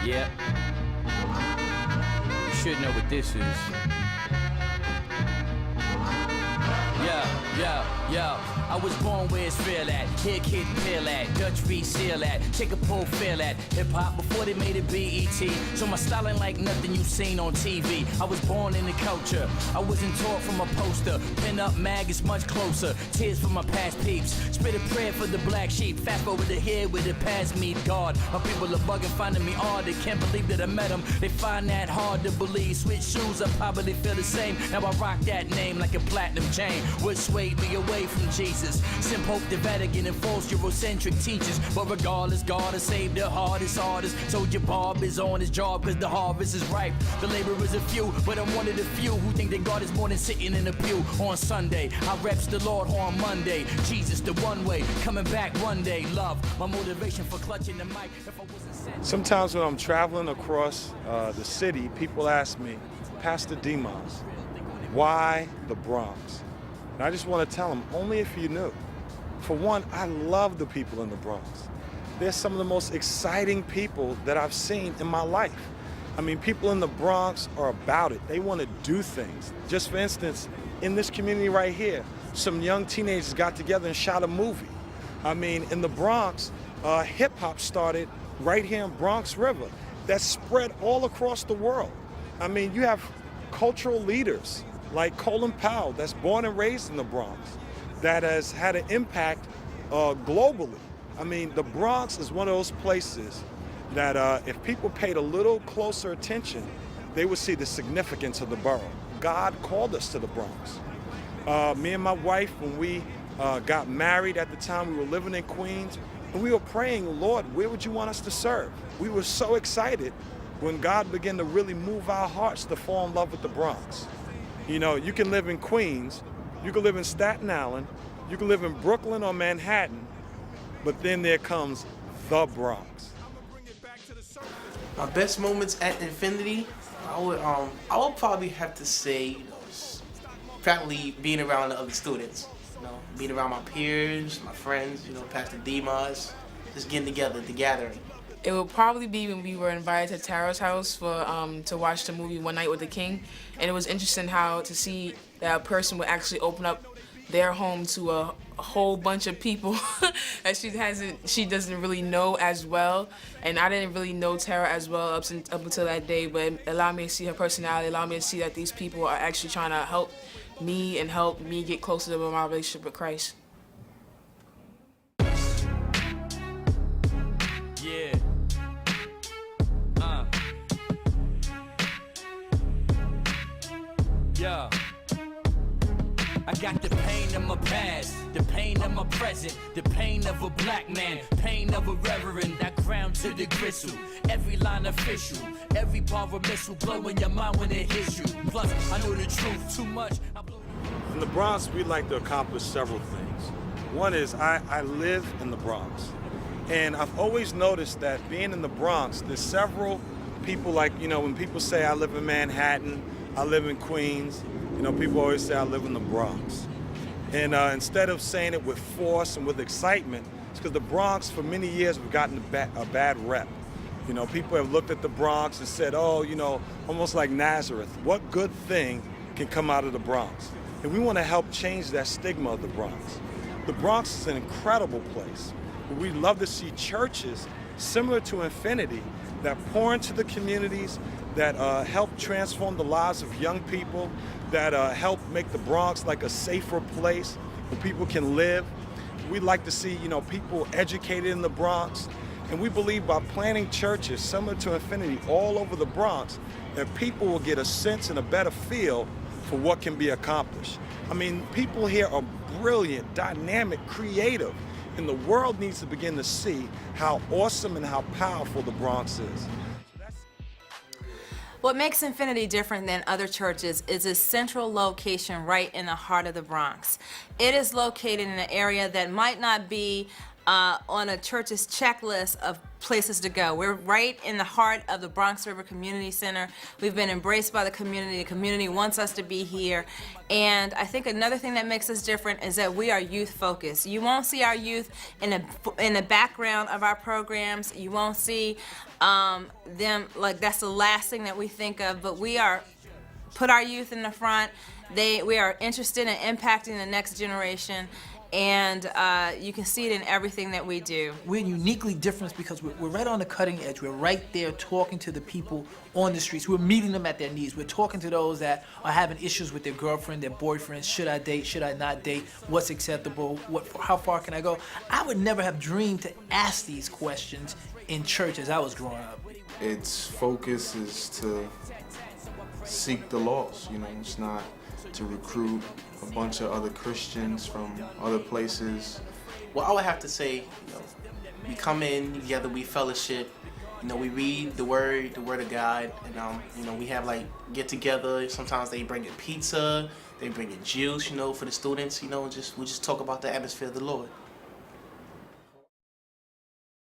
Yeah. You should know what this is. Yeah. I was born where it's real at. Here kid feel at. Dutch V seal at. Take a pull feel at. Hip hop before they made it BET. So my style ain't like nothing you seen on TV. I was born in the culture. I wasn't taught from a poster. Pin up mag is much closer. Tears for my past peeps. Spit a prayer for the black sheep. Fat over the head with the past meet God. My people are bugging, finding me odd. They can't believe that I met them. They find that hard to believe. Switch shoes, I probably feel the same. Now I rock that name like a platinum chain. What swayed me away from Jesus? Sim Pope the Vatican and false Eurocentric teachers. But regardless, God has saved the hardest artists. Soldier Bob is on his job cause the harvest is ripe. The laborers are few, but I'm one of the few who think that God is more than sitting in a pew on Sunday. I reps the Lord on Monday. Jesus the one way, coming back one day. Love, my motivation for clutching the mic. If I wasn't sent. Sometimes when I'm traveling across the city, people ask me, Pastor Demas, why the Bronx? And I just want to tell them, only if you knew. For one, I love the people in the Bronx. They're some of the most exciting people that I've seen in my life. I mean, people in the Bronx are about it. They want to do things. Just for instance, in this community right here, some young teenagers got together and shot a movie. I mean, in the Bronx, hip hop started right here in Bronx River. That spread all across the world. I mean, you have cultural leaders like Colin Powell, that's born and raised in the Bronx, that has had an impact globally. I mean, the Bronx is one of those places that if people paid a little closer attention, they would see the significance of the borough. God called us to the Bronx. Me and my wife, when we got married at the time, we were living in Queens, and we were praying, Lord, where would you want us to serve? We were so excited when God began to really move our hearts to fall in love with the Bronx. You know, you can live in Queens, you can live in Staten Island, you can live in Brooklyn or Manhattan, but then there comes the Bronx. My best moments at Infinity, I would probably have to say, practically being around the other students, being around my peers, my friends, Pastor Demas, just getting together, the gathering. It would probably be when we were invited to Tara's house for to watch the movie One Night with the King, and it was interesting how to see that a person would actually open up their home to a whole bunch of people that she doesn't really know as well, and I didn't really know Tara as well up until that day, but it allowed me to see her personality, allowed me to see that these people are actually trying to help me and help me get closer to my relationship with Christ. Yeah. I got the pain of my past, the pain of my present, the pain of a black man, pain of a reverend, that crown to the gristle, every line official, every bar of missile blowing your mind when it hits you. Plus, I know the truth too much. In the Bronx, we like to accomplish several things. One is I live in the Bronx, and I've always noticed that being in the Bronx, there's several people like, when people say I live in Manhattan, I live in Queens, people always say I live in the Bronx. And instead of saying it with force and with excitement, it's because the Bronx for many years have gotten a bad rep. People have looked at the Bronx and said, oh, almost like Nazareth, what good thing can come out of the Bronx? And we want to help change that stigma of the Bronx. The Bronx is an incredible place. We'd love to see churches similar to Infinity that pour into the communities, that help transform the lives of young people, that help make the Bronx like a safer place where people can live. We'd like to see, people educated in the Bronx. And we believe by planting churches similar to Infinity all over the Bronx, that people will get a sense and a better feel for what can be accomplished. I mean, people here are brilliant, dynamic, creative, and the world needs to begin to see how awesome and how powerful the Bronx is. What makes Infinity different than other churches is its central location right in the heart of the Bronx. It is located in an area that might not be on a church's checklist of places to go. We're right in the heart of the Bronx River Community Center. We've been embraced by the community. The community wants us to be here. And I think another thing that makes us different is that we are youth focused. You won't see our youth in the background of our programs. You won't see them, like, that's the last thing that we think of, but we are put our youth in the front. We are interested in impacting the next generation, and you can see it in everything that we do. We're uniquely different because we're right on the cutting edge. We're right there talking to the people on the streets. We're meeting them at their needs. We're talking to those that are having issues with their girlfriend, their boyfriend. Should I date? Should I not date? What's acceptable? How far can I go? I would never have dreamed to ask these questions in church as I was growing up. Its focus is to seek the lost, it's not to recruit a bunch of other Christians from other places. Well, I would have to say, we come in together, we fellowship, we read the word of God, and we have like get together. Sometimes they bring in pizza, they bring in juice, for the students, we just talk about the atmosphere of the Lord.